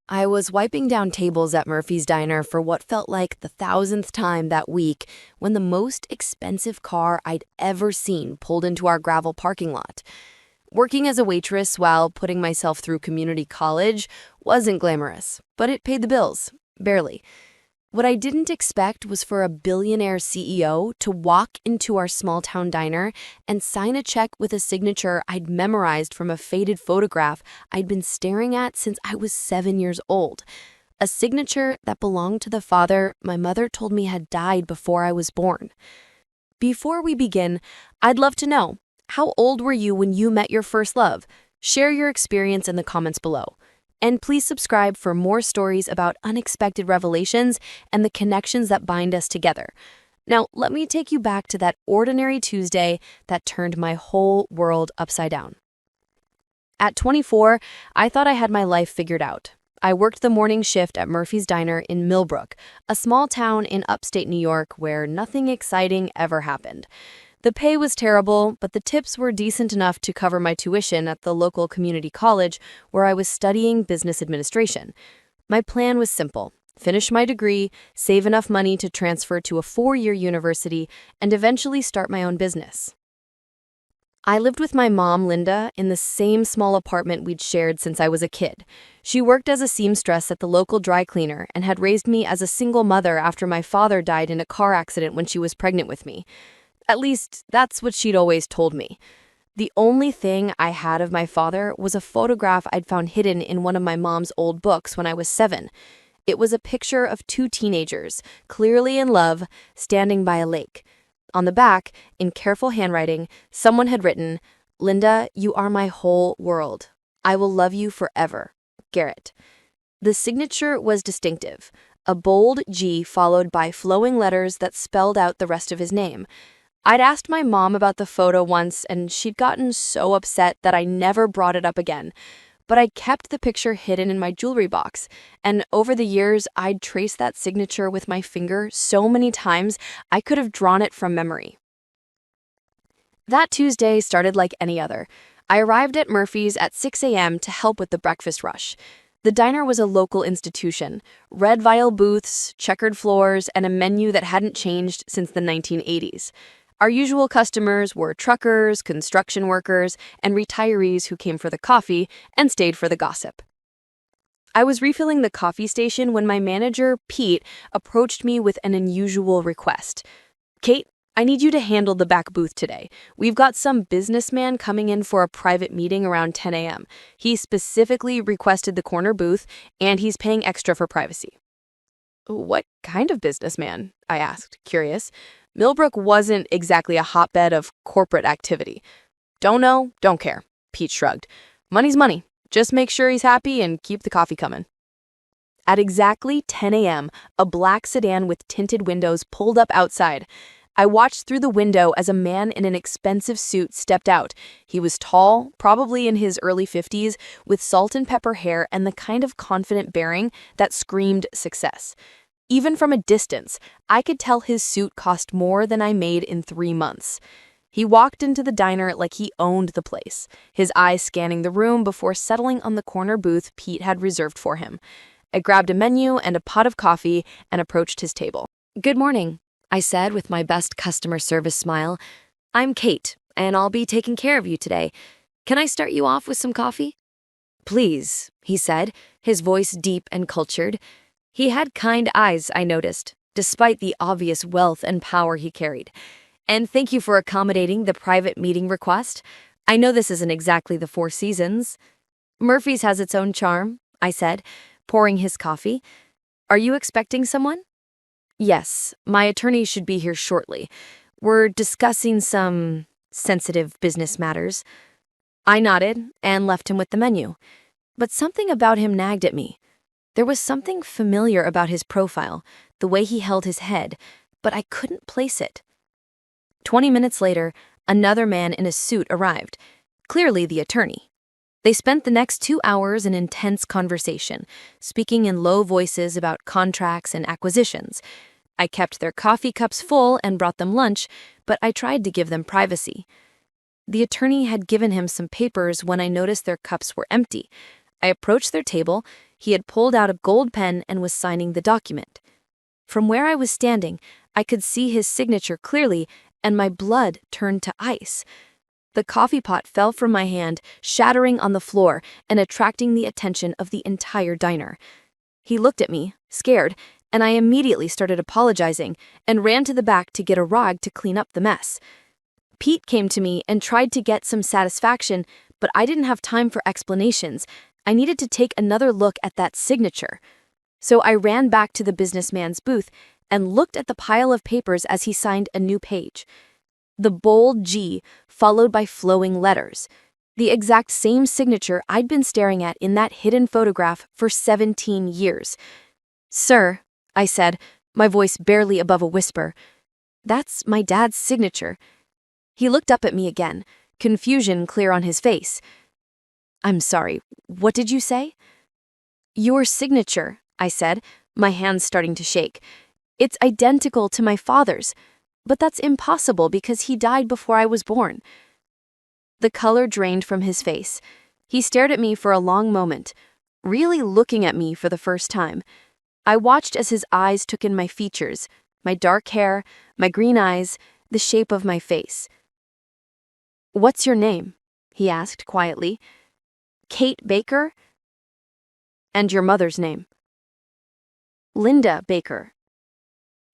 I was wiping down tables at Murphy's Diner for what felt like the thousandth time that week when the most expensive car I'd ever seen pulled into our gravel parking lot. Working as a waitress while putting myself through community college wasn't glamorous, but it paid the bills, barely. What I didn't expect was for a billionaire CEO to walk into our small town diner and sign a check with a signature I'd memorized from a faded photograph I'd been staring at since I was 7 years old. A signature that belonged to the father my mother told me had died before I was born. Before we begin, I'd love to know, how old were you when you met your first love? Share your experience in the comments below. And please subscribe for more stories about unexpected revelations and the connections that bind us together. Now, let me take you back to that ordinary Tuesday that turned my whole world upside down. At 24, I thought I had my life figured out. I worked the morning shift at Murphy's Diner in Millbrook, a small town in upstate New York where nothing exciting ever happened. The pay was terrible, but the tips were decent enough to cover my tuition at the local community college where I was studying business administration. My plan was simple: finish my degree, save enough money to transfer to a 4-year university, and eventually start my own business. I lived with my mom, Linda, in the same small apartment we'd shared since I was a kid. She worked as a seamstress at the local dry cleaner and had raised me as a single mother after my father died in a car accident when she was pregnant with me. At least, that's what she'd always told me. The only thing I had of my father was a photograph I'd found hidden in one of my mom's old books when I was 7. It was a picture of 2 teenagers, clearly in love, standing by a lake. On the back, in careful handwriting, someone had written, "Linda, you are my whole world. I will love you forever. Garrett." The signature was distinctive, a bold G followed by flowing letters that spelled out the rest of his name. I'd asked my mom about the photo once, and she'd gotten so upset that I never brought it up again. But I kept the picture hidden in my jewelry box, and over the years, I'd traced that signature with my finger so many times I could have drawn it from memory. That Tuesday started like any other. I arrived at Murphy's at 6 a.m. to help with the breakfast rush. The diner was a local institution: red vinyl booths, checkered floors, and a menu that hadn't changed since the 1980s. Our usual customers were truckers, construction workers, and retirees who came for the coffee and stayed for the gossip. I was refilling the coffee station when my manager, Pete, approached me with an unusual request. "Kate, I need you to handle the back booth today. We've got some businessman coming in for a private meeting around 10 a.m. He specifically requested the corner booth, and he's paying extra for privacy." "What kind of businessman?" I asked, curious. Millbrook wasn't exactly a hotbed of corporate activity. "Don't know, don't care," Pete shrugged. "Money's money. Just make sure he's happy and keep the coffee coming." At exactly 10 a.m., a black sedan with tinted windows pulled up outside. I watched through the window as a man in an expensive suit stepped out. He was tall, probably in his early 50s, with salt and pepper hair and the kind of confident bearing that screamed success. Even from a distance, I could tell his suit cost more than I made in 3 months. He walked into the diner like he owned the place, his eyes scanning the room before settling on the corner booth Pete had reserved for him. I grabbed a menu and a pot of coffee and approached his table. "Good morning," I said with my best customer service smile. "I'm Kate, and I'll be taking care of you today. Can I start you off with some coffee?" "Please," he said, his voice deep and cultured. He had kind eyes, I noticed, despite the obvious wealth and power he carried. "And thank you for accommodating the private meeting request. I know this isn't exactly the Four Seasons." "Murphy's has its own charm," I said, pouring his coffee. "Are you expecting someone?" "Yes, my attorney should be here shortly. We're discussing some sensitive business matters." I nodded and left him with the menu. But something about him nagged at me. There was something familiar about his profile, the way he held his head, but I couldn't place it. 20 minutes later, another man in a suit arrived, clearly the attorney. They spent the next 2 hours in intense conversation, speaking in low voices about contracts and acquisitions. I kept their coffee cups full and brought them lunch, but I tried to give them privacy. The attorney had given him some papers when I noticed their cups were empty. I approached their table. He had pulled out a gold pen and was signing the document. From where I was standing, I could see his signature clearly, and my blood turned to ice. The coffee pot fell from my hand, shattering on the floor and attracting the attention of the entire diner. He looked at me, scared, and I immediately started apologizing and ran to the back to get a rag to clean up the mess. Pete came to me and tried to get some satisfaction, but I didn't have time for explanations. I needed to take another look at that signature. So I ran back to the businessman's booth and looked at the pile of papers as he signed a new page. The bold G, followed by flowing letters. The exact same signature I'd been staring at in that hidden photograph for 17 years. "Sir," I said, my voice barely above a whisper, "that's my dad's signature." He looked up at me again, confusion clear on his face. "I'm sorry, what did you say?" "Your signature," I said, my hands starting to shake. "It's identical to my father's, but that's impossible because he died before I was born." The color drained from his face. He stared at me for a long moment, really looking at me for the first time. I watched as his eyes took in my features, my dark hair, my green eyes, the shape of my face. "What's your name?" he asked quietly. "Kate Baker?" "And your mother's name?" "Linda Baker."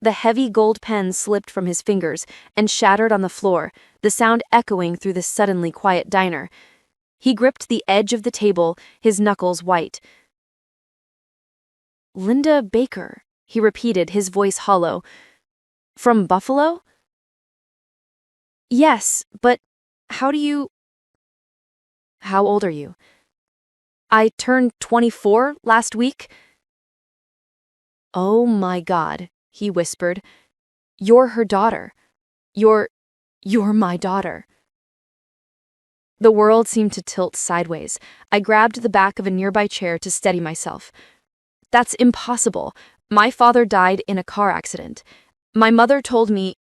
The heavy gold pen slipped from his fingers and shattered on the floor, the sound echoing through the suddenly quiet diner. He gripped the edge of the table, his knuckles white. "Linda Baker," he repeated, his voice hollow. "From Buffalo?" "Yes, but how do you—" "How old are you?" "I turned 24 last week." "Oh my God," he whispered. "You're her daughter. You're my daughter." The world seemed to tilt sideways. I grabbed the back of a nearby chair to steady myself. "That's impossible. My father died in a car accident. My mother told me—"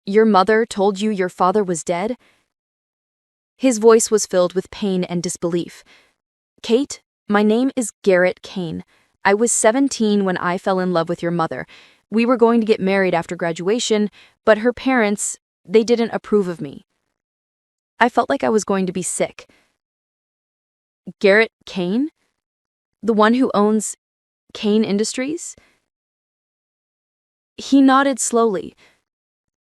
"Your mother told you your father was dead?" His voice was filled with pain and disbelief. "Kate, my name is Garrett Kane. I was 17 when I fell in love with your mother. We were going to get married after graduation, but her parents, they didn't approve of me." I felt like I was going to be sick. "Garrett Kane? The one who owns Kane Industries?" He nodded slowly.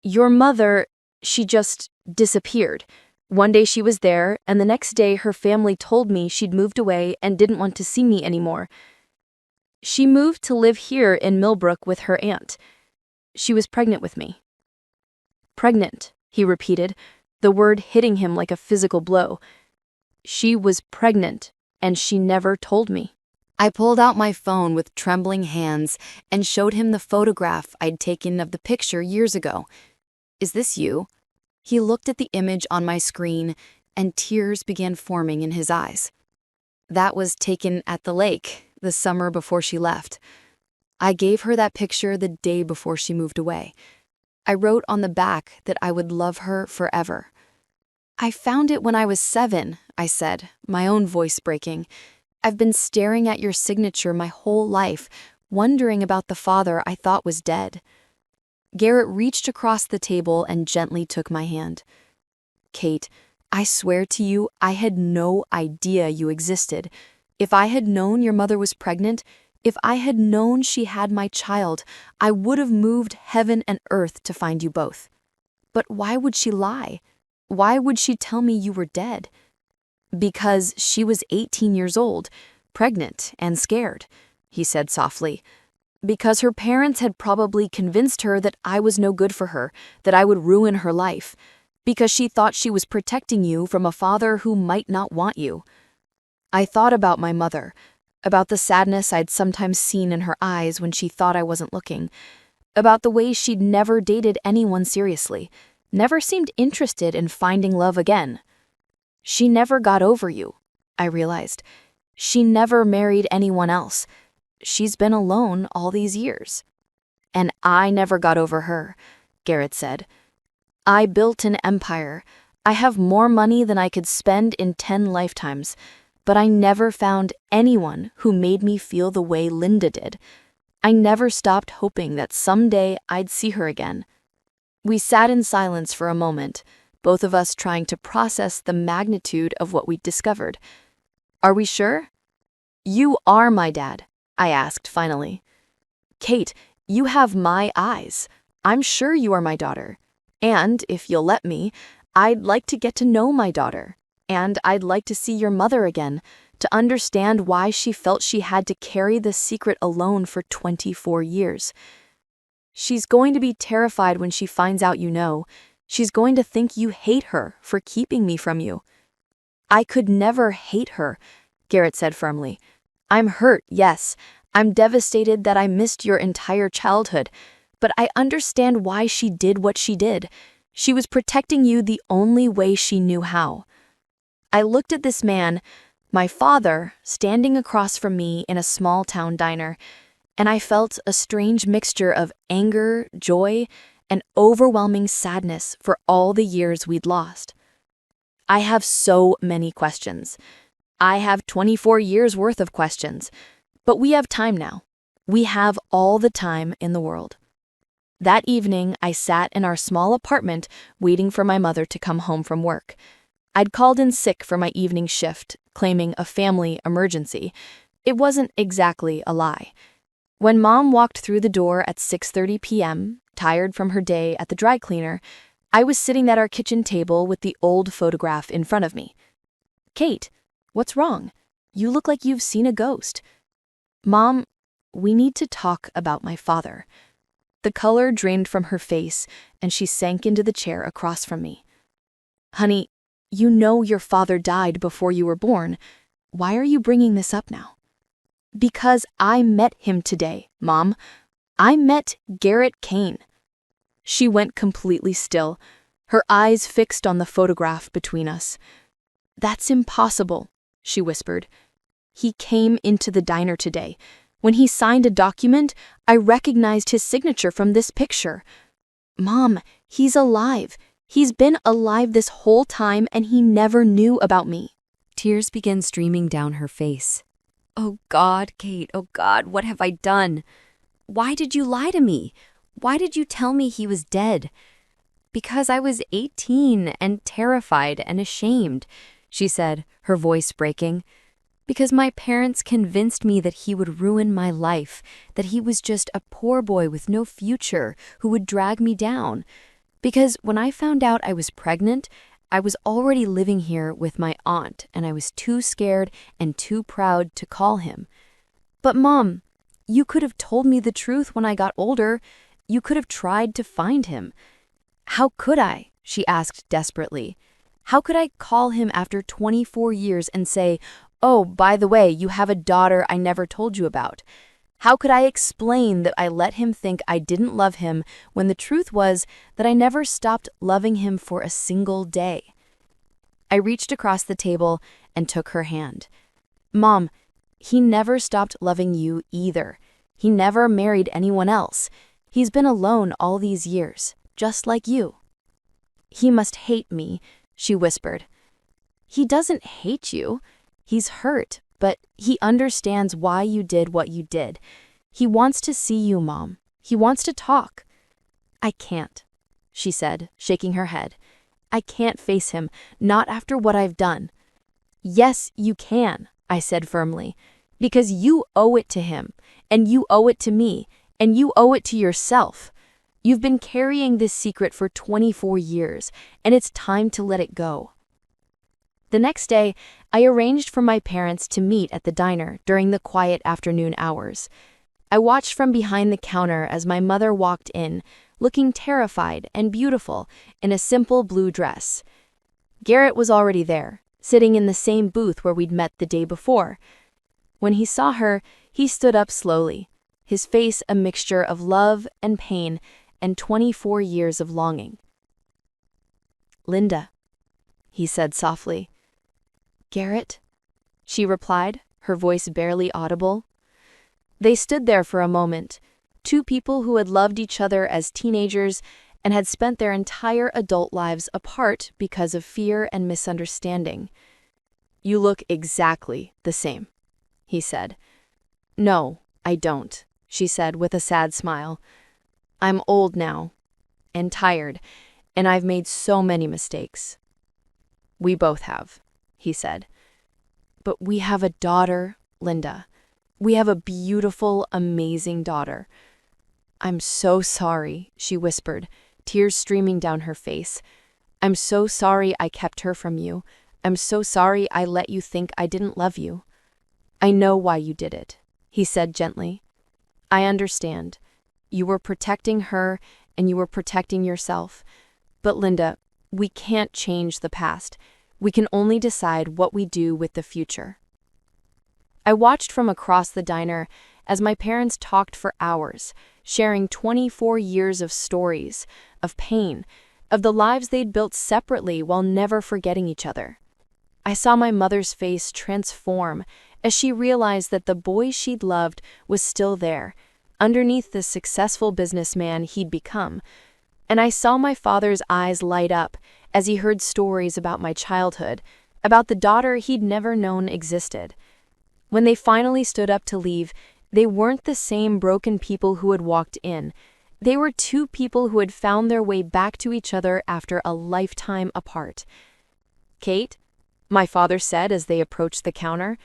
"Your mother, she just disappeared. One day she was there, and the next day her family told me she'd moved away and didn't want to see me anymore. She moved to live here in Millbrook with her aunt. She was pregnant with me." "Pregnant," he repeated, the word hitting him like a physical blow. "She was pregnant, and she never told me." I pulled out my phone with trembling hands and showed him the photograph I'd taken of the picture years ago. "Is this you?" He looked at the image on my screen, and tears began forming in his eyes. "That was taken at the lake, the summer before she left. I gave her that picture the day before she moved away. I wrote on the back that I would love her forever." "I found it when I was 7, I said, my own voice breaking. "I've been staring at your signature my whole life, wondering about the father I thought was dead." Garrett reached across the table and gently took my hand. "Kate, I swear to you, I had no idea you existed. If I had known your mother was pregnant, if I had known she had my child, I would have moved heaven and earth to find you both. But why would she lie? Why would she tell me you were dead?" "Because she was 18 years old, pregnant and scared," he said softly. "Because her parents had probably convinced her that I was no good for her, that I would ruin her life. Because she thought she was protecting you from a father who might not want you." I thought about my mother, about the sadness I'd sometimes seen in her eyes when she thought I wasn't looking, about the way she'd never dated anyone seriously, never seemed interested in finding love again. She never got over you, I realized. She never married anyone else. She's been alone all these years. "And I never got over her," Garrett said. "I built an empire. I have more money than I could spend in 10 lifetimes. but I never found anyone who made me feel the way Linda did. I never stopped hoping that someday I'd see her again. We sat in silence for a moment, both of us trying to process the magnitude of what we'd discovered. "Are we sure?" "You are my dad," I asked finally. "Kate, you have my eyes. I'm sure you are my daughter. And, if you'll let me, I'd like to get to know my daughter. And I'd like to see your mother again, to understand why she felt she had to carry this secret alone for 24 years. She's going to be terrified when she finds out you know. She's going to think you hate her for keeping me from you." "I could never hate her," Garrett said firmly. "I'm hurt, yes. I'm devastated that I missed your entire childhood. But I understand why she did what she did. She was protecting you the only way she knew how." I looked at this man, my father, standing across from me in a small-town diner, and I felt a strange mixture of anger, joy, and overwhelming sadness for all the years we'd lost. I have so many questions. I have 24 years worth of questions. But we have time now. We have all the time in the world. That evening, I sat in our small apartment waiting for my mother to come home from work. I'd called in sick for my evening shift, claiming a family emergency. It wasn't exactly a lie. When Mom walked through the door at 6:30 p.m., tired from her day at the dry cleaner, I was sitting at our kitchen table with the old photograph in front of me. "Kate, what's wrong? You look like you've seen a ghost." "Mom, we need to talk about my father." The color drained from her face, and she sank into the chair across from me. "Honey, you know your father died before you were born. Why are you bringing this up now?" "Because I met him today, Mom. I met Garrett Kane." She went completely still, her eyes fixed on the photograph between us. "That's impossible," she whispered. "He came into the diner today. When he signed a document, I recognized his signature from this picture. Mom, he's alive. He's been alive this whole time, and he never knew about me." Tears began streaming down her face. "Oh God, Kate, oh God, what have I done? Why did you lie to me? Why did you tell me he was dead?" "Because I was 18 and terrified and ashamed," she said, her voice breaking. "Because my parents convinced me that he would ruin my life, that he was just a poor boy with no future who would drag me down. Because when I found out I was pregnant, I was already living here with my aunt, and I was too scared and too proud to call him. But Mom, you could have told me the truth when I got older. You could have tried to find him." "How could I?" she asked desperately. "How could I call him after 24 years and say, 'Oh, by the way, you have a daughter I never told you about'? How could I explain that I let him think I didn't love him when the truth was that I never stopped loving him for a single day?" I reached across the table and took her hand. "Mom, he never stopped loving you either. He never married anyone else. He's been alone all these years, just like you." "He must hate me," she whispered. "He doesn't hate you. He's hurt, but he understands why you did what you did. He wants to see you, Mom. He wants to talk." "I can't," she said, shaking her head. "I can't face him, not after what I've done." "Yes, you can," I said firmly, "because you owe it to him, and you owe it to me, and you owe it to yourself. You've been carrying this secret for 24 years, and it's time to let it go." The next day, I arranged for my parents to meet at the diner during the quiet afternoon hours. I watched from behind the counter as my mother walked in, looking terrified and beautiful in a simple blue dress. Garrett was already there, sitting in the same booth where we'd met the day before. When he saw her, he stood up slowly, his face a mixture of love and pain and 24 years of longing. "Linda," he said softly. "Garrett?" she replied, her voice barely audible. They stood there for a moment, two people who had loved each other as teenagers and had spent their entire adult lives apart because of fear and misunderstanding. You look exactly the same, he said. No, I don't, she said with a sad smile. I'm old now, and tired, and I've made so many mistakes. We both have, he said. But we have a daughter, Linda. We have a beautiful, amazing daughter. I'm so sorry, she whispered, tears streaming down her face. I'm so sorry I kept her from you. I'm so sorry I let you think I didn't love you. I know why you did it, he said gently. I understand. You were protecting her and you were protecting yourself. But Linda, we can't change the past. We can only decide what we do with the future. I watched from across the diner as my parents talked for hours, sharing 24 years of stories, of pain, of the lives they'd built separately while never forgetting each other. I saw my mother's face transform as she realized that the boy she'd loved was still there, underneath the successful businessman he'd become. And I saw my father's eyes light up as he heard stories about my childhood, about the daughter he'd never known existed. When they finally stood up to leave, they weren't the same broken people who had walked in. They were two people who had found their way back to each other after a lifetime apart. Kate, my father said as they approached the counter,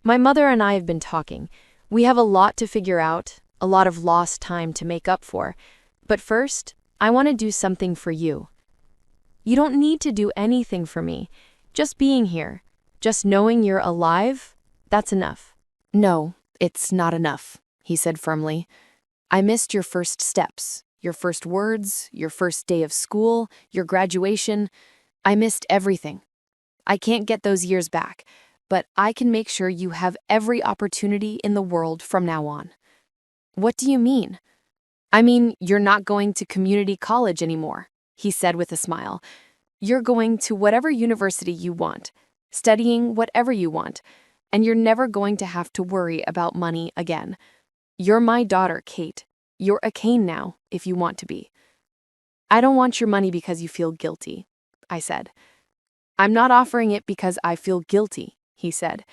my mother and I have been talking. We have a lot to figure out, a lot of lost time to make up for. But first, I want to do something for you. You don't need to do anything for me. Just being here, just knowing you're alive, that's enough. No, it's not enough, he said firmly. I missed your first steps, your first words, your first day of school, your graduation. I missed everything. I can't get those years back, but I can make sure you have every opportunity in the world from now on. What do you mean? I mean, you're not going to community college anymore, he said with a smile. You're going to whatever university you want, studying whatever you want, and you're never going to have to worry about money again. You're my daughter, Kate. You're a Kane now, if you want to be. I don't want your money because you feel guilty, I said. I'm not offering it because I feel guilty, he said.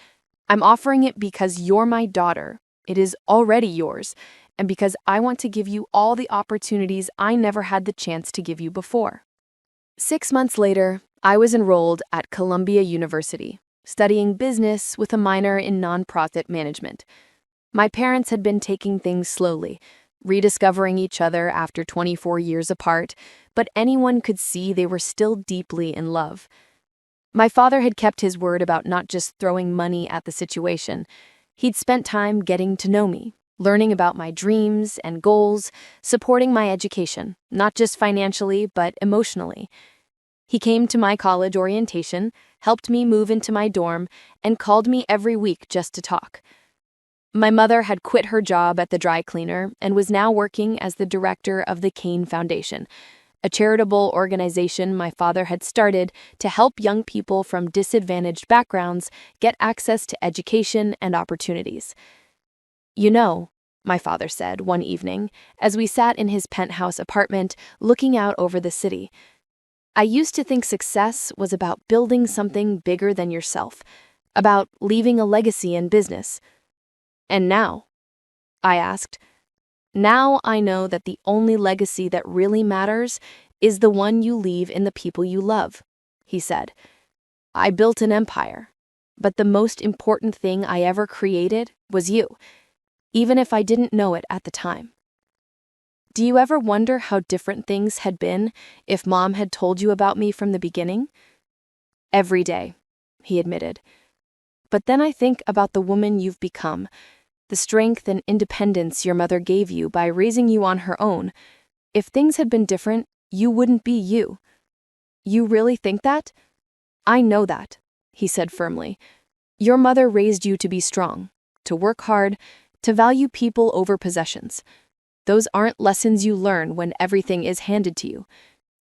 I'm offering it because you're my daughter. It is already yours, and because I want to give you all the opportunities I never had the chance to give you before. 6 months later, I was enrolled at Columbia University, studying business with a minor in nonprofit management. My parents had been taking things slowly, rediscovering each other after 24 years apart, but anyone could see they were still deeply in love. My father had kept his word about not just throwing money at the situation. He'd spent time getting to know me, learning about my dreams and goals, supporting my education, not just financially, but emotionally. He came to my college orientation, helped me move into my dorm, and called me every week just to talk. My mother had quit her job at the dry cleaner and was now working as the director of the Kane Foundation, a charitable organization my father had started to help young people from disadvantaged backgrounds get access to education and opportunities. You know, my father said one evening as we sat in his penthouse apartment looking out over the city, I used to think success was about building something bigger than yourself, about leaving a legacy in business. And now? I asked. Now I know that the only legacy that really matters is the one you leave in the people you love, he said. I built an empire, but the most important thing I ever created was you, even if I didn't know it at the time. Do you ever wonder how different things had been if Mom had told you about me from the beginning? Every day, he admitted. But then I think about the woman you've become, the strength and independence your mother gave you by raising you on her own. If things had been different, you wouldn't be you. You really think that? I know that, he said firmly. Your mother raised you to be strong, to work hard, to value people over possessions. Those aren't lessons you learn when everything is handed to you.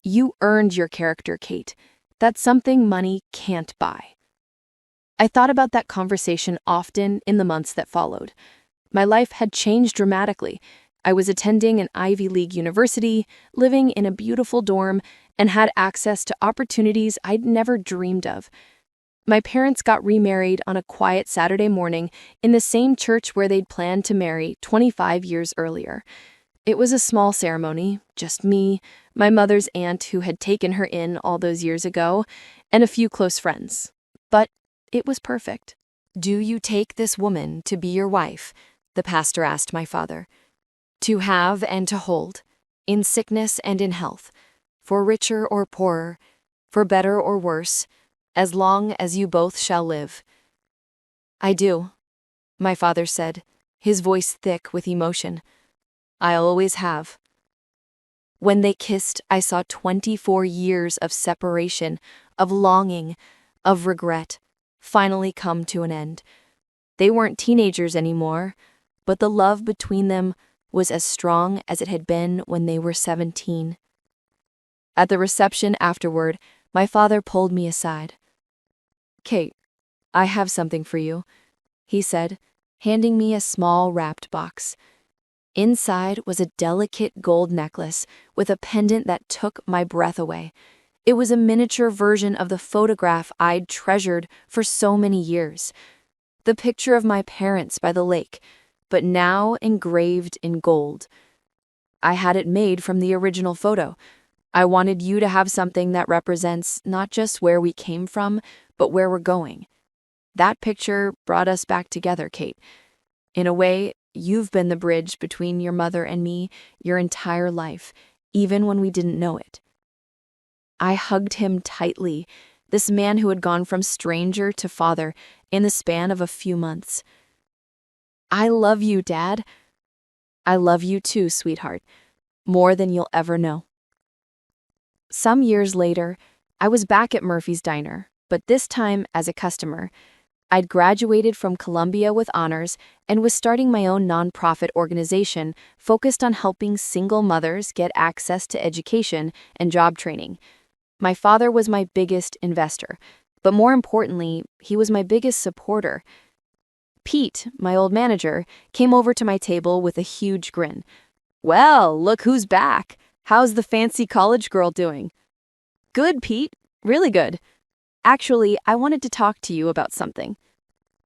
You earned your character, Kate. That's something money can't buy. I thought about that conversation often in the months that followed. My life had changed dramatically. I was attending an Ivy League university, living in a beautiful dorm, and had access to opportunities I'd never dreamed of. My parents got remarried on a quiet Saturday morning in the same church where they'd planned to marry 25 years earlier. It was a small ceremony, just me, my mother's aunt who had taken her in all those years ago, and a few close friends. But it was perfect. "Do you take this woman to be your wife?" the pastor asked my father. "To have and to hold, in sickness and in health, for richer or poorer, for better or worse, as long as you both shall live." "I do," my father said, his voice thick with emotion. "I always have." When they kissed, I saw 24 years of separation, of longing, of regret, finally come to an end. They weren't teenagers anymore, but the love between them was as strong as it had been when they were 17. At the reception afterward, my father pulled me aside. "Kate, I have something for you," he said, handing me a small wrapped box. Inside was a delicate gold necklace with a pendant that took my breath away. It was a miniature version of the photograph I'd treasured for so many years. The picture of my parents by the lake, but now engraved in gold. I had it made from the original photo. I wanted you to have something that represents not just where we came from, but where we're going. That picture brought us back together, Kate. In a way, you've been the bridge between your mother and me your entire life, even when we didn't know it. I hugged him tightly, this man who had gone from stranger to father in the span of a few months. "I love you, Dad." "I love you too, sweetheart, more than you'll ever know." Some years later, I was back at Murphy's Diner, but this time as a customer. I'd graduated from Columbia with honors and was starting my own nonprofit organization focused on helping single mothers get access to education and job training. My father was my biggest investor, but more importantly, he was my biggest supporter. Pete, my old manager, came over to my table with a huge grin. "Well, look who's back. How's the fancy college girl doing?" "Good, Pete. Really good. Actually, I wanted to talk to you about something."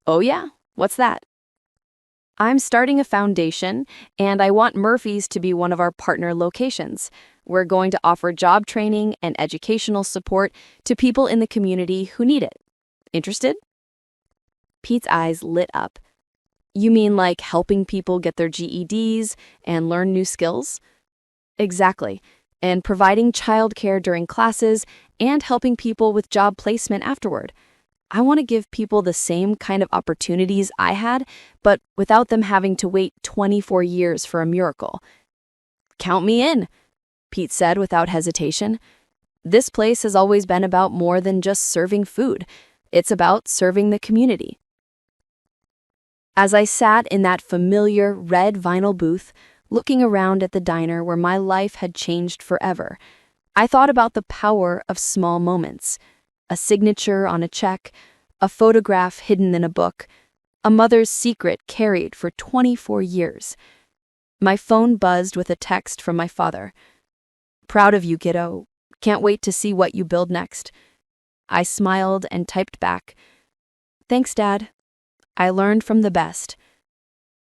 "Oh yeah? What's that?" "I'm starting a foundation, and I want Murphy's to be one of our partner locations. We're going to offer job training and educational support to people in the community who need it. Interested?" Pete's eyes lit up. "You mean like helping people get their GEDs and learn new skills?" "Exactly. And providing childcare during classes and helping people with job placement afterward. I want to give people the same kind of opportunities I had, but without them having to wait 24 years for a miracle." "Count me in," Pete said without hesitation. "This place has always been about more than just serving food. It's about serving the community." As I sat in that familiar red vinyl booth, looking around at the diner where my life had changed forever, I thought about the power of small moments. A signature on a check, a photograph hidden in a book, a mother's secret carried for 24 years. My phone buzzed with a text from my father. "Proud of you, kiddo. Can't wait to see what you build next." I smiled and typed back, "Thanks, Dad. I learned from the best."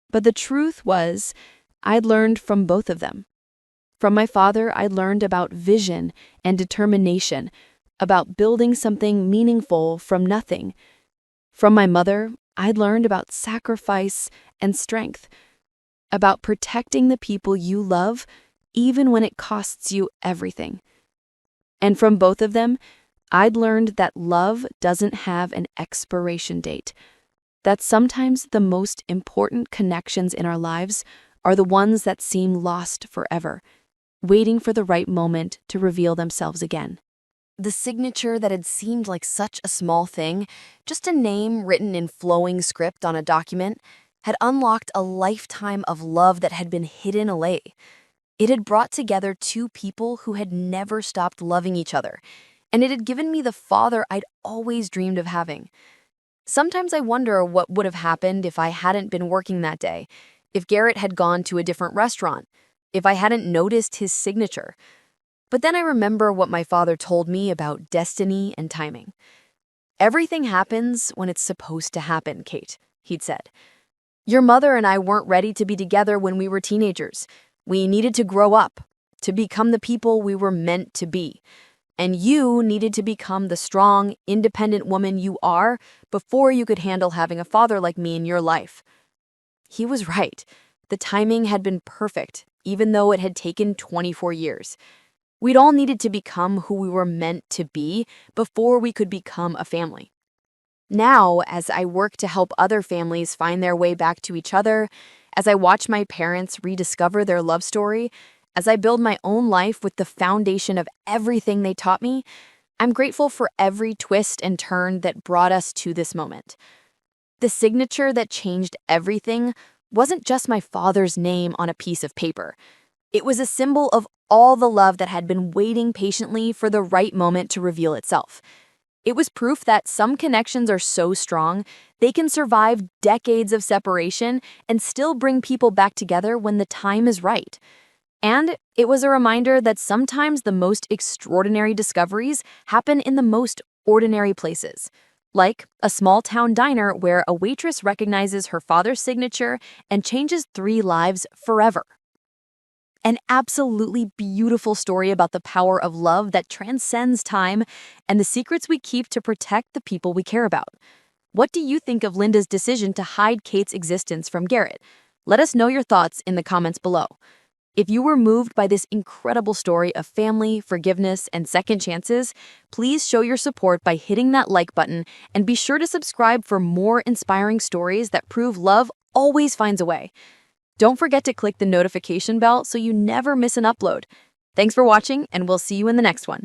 But the truth was, I'd learned from both of them. From my father, I'd learned about vision and determination, about building something meaningful from nothing. From my mother, I'd learned about sacrifice and strength, about protecting the people you love, even when it costs you everything. And from both of them, I'd learned that love doesn't have an expiration date, that sometimes the most important connections in our lives are the ones that seem lost forever, waiting for the right moment to reveal themselves again. The signature that had seemed like such a small thing, just a name written in flowing script on a document, had unlocked a lifetime of love that had been hidden away. It had brought together two people who had never stopped loving each other, and it had given me the father I'd always dreamed of having. Sometimes I wonder what would have happened if I hadn't been working that day, if Garrett had gone to a different restaurant, if I hadn't noticed his signature. But then I remember what my father told me about destiny and timing. "Everything happens when it's supposed to happen, Kate," he'd said. "Your mother and I weren't ready to be together when we were teenagers. We needed to grow up, to become the people we were meant to be. And you needed to become the strong, independent woman you are before you could handle having a father like me in your life." He was right. The timing had been perfect, even though it had taken 24 years. We'd all needed to become who we were meant to be before we could become a family. Now, as I work to help other families find their way back to each other, as I watch my parents rediscover their love story, as I build my own life with the foundation of everything they taught me, I'm grateful for every twist and turn that brought us to this moment. The signature that changed everything wasn't just my father's name on a piece of paper. It was a symbol of all the love that had been waiting patiently for the right moment to reveal itself. It was proof that some connections are so strong, they can survive decades of separation and still bring people back together when the time is right. And it was a reminder that sometimes the most extraordinary discoveries happen in the most ordinary places. Like a small town diner where a waitress recognizes her father's signature and changes 3 lives forever. An absolutely beautiful story about the power of love that transcends time and the secrets we keep to protect the people we care about. What do you think of Linda's decision to hide Kate's existence from Garrett? Let us know your thoughts in the comments below. If you were moved by this incredible story of family, forgiveness, and second chances, please show your support by hitting that like button and be sure to subscribe for more inspiring stories that prove love always finds a way. Don't forget to click the notification bell so you never miss an upload. Thanks for watching, and we'll see you in the next one.